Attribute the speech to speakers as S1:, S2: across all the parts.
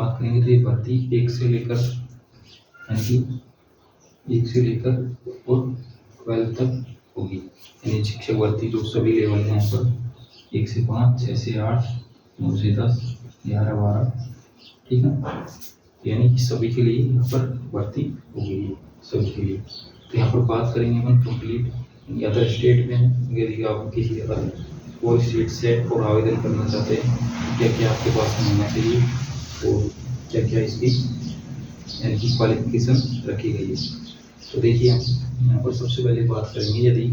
S1: बात करेंगे तो ये भर्ती 1 से लेकर यानी कि 1 से लेकर और 12 तक होगी। यानी शिक्षक भर्ती जो सभी लेवल हैं यहाँ पर 1 से 5, 6 से 8, 9 से 10, 11, 12, ठीक है। यानी कि सभी के लिए यहाँ पर भर्ती होगी सभी के लिए। तो यहाँ पर बात करेंगे हम कंप्लीट अदर स्टेट में यदि आप किसी अदर कोई सीट से और आवेदन करना चाहते हैं क्या क्या आपके पास होना चाहिए और क्या क्या इसकी यानी कि क्वालिफिकेशन रखी गई है। तो देखिए हम यहाँ पर सबसे पहले बात करेंगे यदि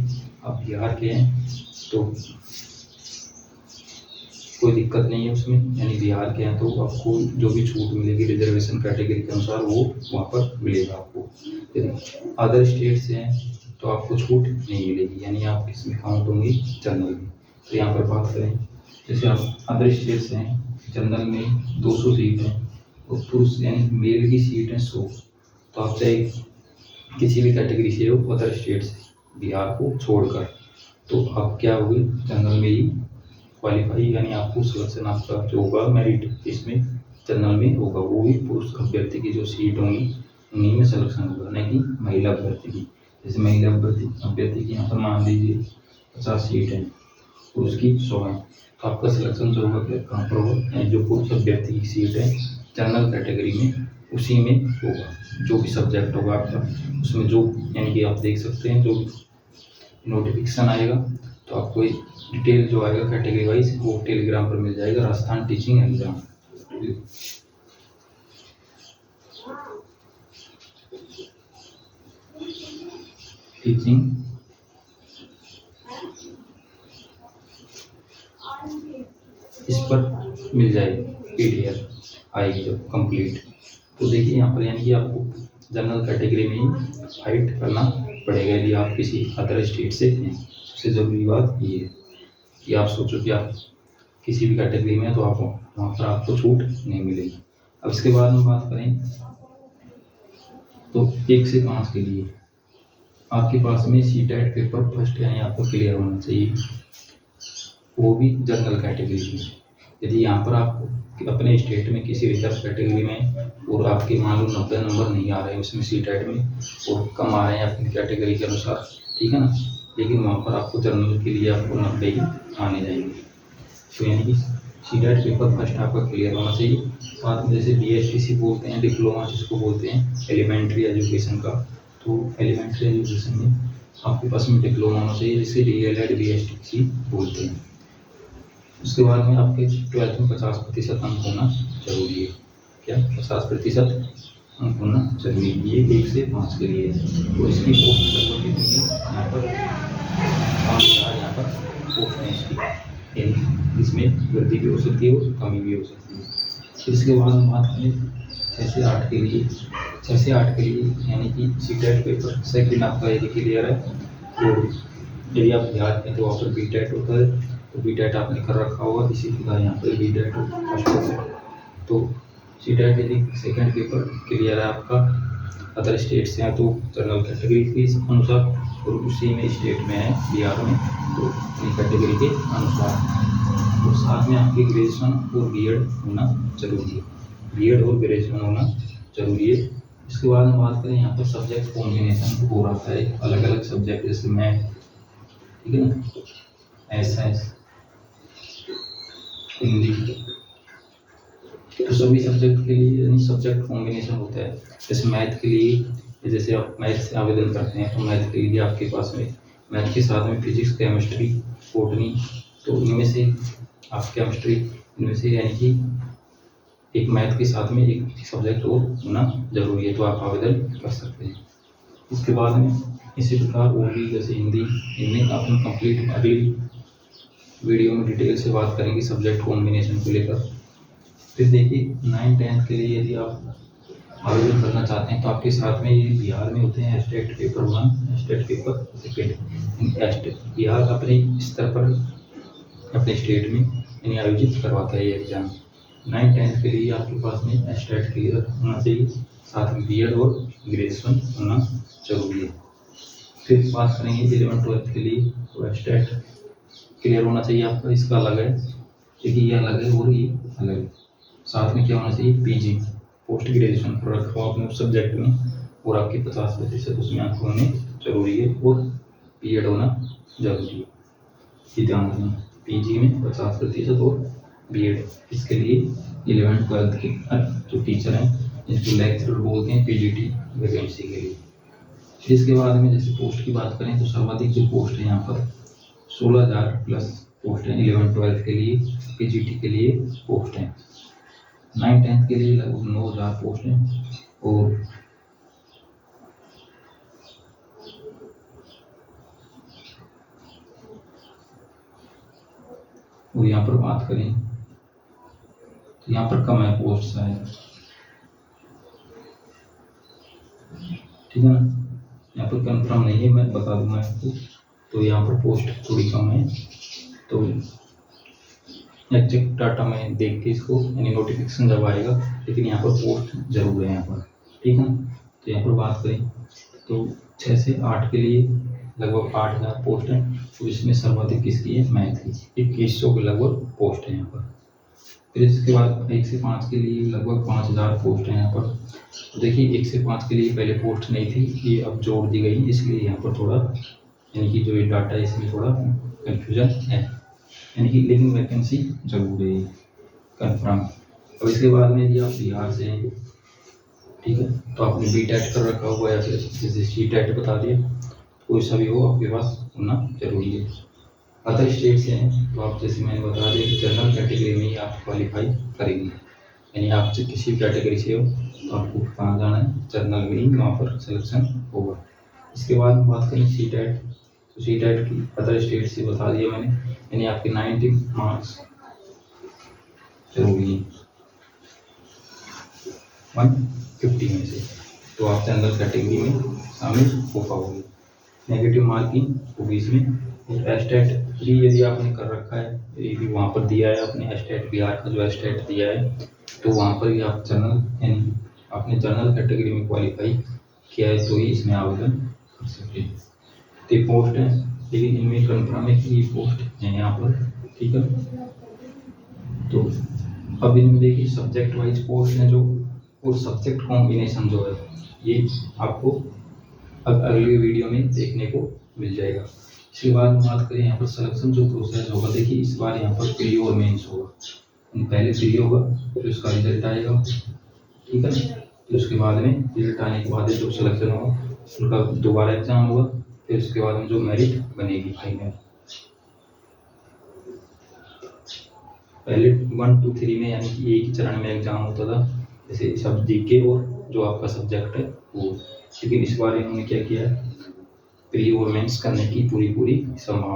S1: आप बिहार के हैं तो कोई दिक्कत नहीं है उसमें, यानी बिहार के हैं तो आपको जो भी छूट मिलेगी रिजर्वेशन कैटेगरी के अनुसार वो वहाँ पर मिलेगा आपको। यदि अदर स्टेट से हैं तो आपको छूट नहीं मिलेगी, यानी आप किसमें काउंट होंगी, जनरल में। तो यहाँ पर बात करें जैसे आप अदर स्टेट से हैं, जनरल में 200 सीट है और पुरुष यानी मेल की सीट है 100। तो आप चाहे किसी भी कैटेगरी से हो अदर स्टेट से बिहार को छोड़कर, तो आप क्या होगी जनरल में ही क्वालिफाई, यानी आपको सिलेक्शन आपका जो होगा मेरिट इसमें जनरल में होगा, वो भी पुरुष अभ्यर्थी की जो सीट होंगी उन्हीं में सिलेक्शन होगा, न कि महिला अभ्यर्थी की। जैसे महिला अभ्यर्थी की यहाँ पर मान लीजिए 50 सीट है, पुरुष की 100 है, तो आपका सिलेक्शन जो होगा कहाँ पर होगा, यानी जो पुरुष अभ्यर्थी की सीट है जनरल कैटेगरी में उसी में होगा। जो भी सब्जेक्ट होगा आपका उसमें जो यानी कि आप देख सकते हैं जो नोटिफिकेशन आएगा तो आपको डिटेल जो आएगा कैटेगरी वाइज वो टेलीग्राम पर मिल जाएगा, राजस्थान टीचिंग एग्जाम। टीचिंग इस पर मिल जाएगी, PDF आएगी जब कंप्लीट। तो देखिए यहाँ पर यानी कि आपको जनरल कैटेगरी में ही फाइट करना पड़ेगा यदि आप किसी अदर स्टेट से हैं। सबसे ज़रूरी बात ये है कि आप सोचो कि आप किसी भी कैटेगरी में हैं तो आप वहाँ पर आपको छूट नहीं मिलेगी। अब इसके बाद हम बात करें तो 1 से 5 के लिए आपके पास में CTET पेपर फर्स्ट यानी आपको क्लियर होना चाहिए, वो भी जनरल कैटेगरी की। यदि यहाँ पर आप अपने स्टेट में किसी रिजर्व कैटेगरी में और आपके मान लो 90 नंबर नहीं आ रहे हैं उसमें CTET में और कम आ रहे हैं अपनी कैटेगरी के अनुसार, ठीक है ना, लेकिन वहाँ पर आपको जनरल के लिए आपको 90 ही आने जाएंगे। तो यानी कि CTET पेपर फर्स्ट आपका क्लियर होना चाहिए। साथ में जैसे DSTC बोलते हैं, डिप्लोमा जिसको बोलते हैं एलिमेंट्री एजुकेशन का, तो एलिमेंट्री एजुकेशन में आपके पास में डिप्लोमा होना चाहिए जिसे DLED DSTC बोलते हैं। उसके बाद में आपके 12th में 50% अंक होना जरूरी है। क्या 50% अंक होना जरूरी है, ये 1 से 5 के लिए। तो इसकी पोस्ट लगभग कितनी है यहाँ पर 5000 यहाँ पर पोस्ट है इसकी, यानी इसमें वृद्धि भी हो सकती है और कमी भी हो सकती है। फिर इसके बाद हम बात करें 6 से 8 के लिए। 6 से 8 के लिए यानी कि CTET पेपर सेकंड आपका यदि क्लियर है तो यदि आप बिहार में तो वहाँ पर BTET होता है, तो BTET आपने कर रखा होगा, इसी प्रकार यहाँ पर BTET फर्स्ट होगा। तो CTET यदि सेकंड पेपर क्लियर है आपका अदर स्टेट से है तो जनरल कैटेगरी के अनुसार और उसी में स्टेट में है बिहार में तो कैटेगरी के अनुसार, तो साथ में आपकी ग्रेजुएशन और BEd होना जरूरी है, BEd और ग्रेजुएशन होना जरूरी है। इसके बाद हम बात करें यहाँ पर सब्जेक्ट कॉम्बिनेशन हो रहा है अलग अलग सब्जेक्ट, जैसे मैथ, ठीक है ना, SS, हिंदी, तो सभी सब्जेक्ट के लिए यानी सब्जेक्ट कॉम्बिनेशन होता है। जैसे मैथ के लिए जैसे आप मैथ से आवेदन करते हैं तो मैथ के लिए आपके पास में मैथ के साथ में फिजिक्स, केमिस्ट्री, बॉटनी, तो इनमें से आप केमिस्ट्री इनमें से यानी कि एक मैथ के साथ में एक सब्जेक्ट और होना जरूरी है, तो आप आवेदन कर सकते हैं। उसके बाद में इसी प्रकार और भी जैसे हिंदी, इनमें आपने कंप्लीट अगली वीडियो में डिटेल से बात करेंगे सब्जेक्ट कॉम्बिनेशन को लेकर। फिर देखिए 9th 10th के लिए यदि आप आवेदन करना चाहते हैं तो आपके साथ में ये बिहार में होते हैं state paper 1, state paper second. Bihar अपने स्तर पर अपने स्टेट में यानी आयोजित करवाता है ये एग्जाम। 9th 10th के लिए आपके पास में स्टेट क्लियर होना चाहिए, साथ में BEd और ग्रेजुएशन होना जरूरी है। फिर बात करेंगे 11th 12th के लिए तो स्टेट क्लियर होना चाहिए आपका, इसका अलग है, देखिए ये अलग है और ये अलग है। साथ में क्या होना चाहिए, पीजी पोस्ट ग्रेजुएशन कर रखा हो आपने उस सब्जेक्ट में, और आपकी 50% उसमें आपको होने जरूरी है, और बीएड होना जरूरी है। ये ध्यान रखना, पीजी में 50% और बीएड। इसके लिए 11th-12th के जो टीचर हैं जिसको लेक्चरर बोलते हैं पीजीटी वैकेंसी के लिए। इसके बाद में जैसे पोस्ट की बात करें तो सर्वाधिक जो पोस्ट है यहाँ पर 16,000 प्लस पोस्ट है 11th-12th के लिए, पीजीटी के लिए पोस्ट है। 9th-10th के लिए लगभग 9,000 पोस्ट हैं, और यहाँ पर बात करें तो यहाँ पर कम है पोस्ट शायद, ठीक है ना, यहाँ पर कंफर्म नहीं है, मैं बता दूंगा आपको। तो यहाँ पर पोस्ट थोड़ी कम है, तो एग्जैक्ट डाटा में देख के इसको यानी नोटिफिकेशन जब आएगा, लेकिन यहाँ पर पोस्ट जरूर है यहाँ पर, ठीक है। तो यहाँ पर बात करें तो 6 से 8 के लिए लगभग 8,000 पोस्ट हैं, तो इसमें सर्वाधिक किसकी है, मैथ की 2100 के लगभग पोस्ट है यहाँ पर। फिर इसके बाद 1 से 5 के लिए लगभग 5,000 पोस्ट है यहाँ पर। तो देखिए 1 से 5 के लिए पहले पोस्ट नहीं थी, ये अब जोड़ दी गई, इसलिए यहाँ पर थोड़ा यानी कि जो ये डाटा है इसमें थोड़ा कन्फ्यूजन है, यानी कि लेकिन वैकेंसी जरूर है कन्फर्म। अब इसके बाद में यदि आप बिहार से हैं, ठीक है, तो आपने बीटेट कर रखा हुआ या फिर जैसे सीटेट बता दिया, कोई सा भी हो आपके पास होना जरूरी है। अदर स्टेट से हैं तो आप जैसे मैंने बता दिया कि जनरल कैटेगरी में ही आप क्वालिफाई करेंगे, यानी आप किसी भी कैटेगरी से हो तो आपको कहाँ जाना है, जनरल में ही वहाँ पर सिलेक्शन होगा। इसके बाद बात करें सीटेट, तो सीटेट की अदर स्टेट से बता दिया मैंने, यानी आपके 90 मार्क्स जरूरी है 150 में से, तो आप जनरल कैटेगरी में शामिल हो पाओगे। नेगेटिव मार्किंग होगी इसमें। और एस्टेट भी यदि आपने कर रखा है, ये भी वहाँ पर दिया है आपने एस्टेट, बिहार का जो एस्टेट दिया है, तो वहाँ पर भी आप जनरल यानी आपने जनरल कैटेगरी में क्वालिफाई किया है तो ही इसमें आवेदन कर सकते हैं। तो पोस्ट है, लेकिन इनमें कन्फर्म है कि ये पोस्ट है यहाँ पर, ठीक है। तो अब इनमें देखिए सब्जेक्ट वाइज पोस्ट है जो, और सब्जेक्ट कॉम्बिनेशन जो है ये आपको अब अगले वीडियो में देखने को मिल जाएगा। इसके बाद बात करें यहाँ पर सिलेक्शन जो प्रोसेस होगा, देखिए इस बार यहाँ पर प्री और मेंस होगा, पहले प्री होगा फिर उसका रिजल्ट आएगा, ठीक है। फिर उसके बाद में रिजल्ट आने के बाद जो सिलेक्शन होगा उनका दोबारा एग्जाम होगा, फिर उसके बाद में जो मेरिट बनेगी फाइनल। पहले 1, 2, 3 में यानी कि एक ही चरण में एग्जाम होता था, जैसे सब जीके और जो आपका सब्जेक्ट है वो, लेकिन इस बार इन्होंने क्या किया है, प्री और मेंस करने की पूरी संभावना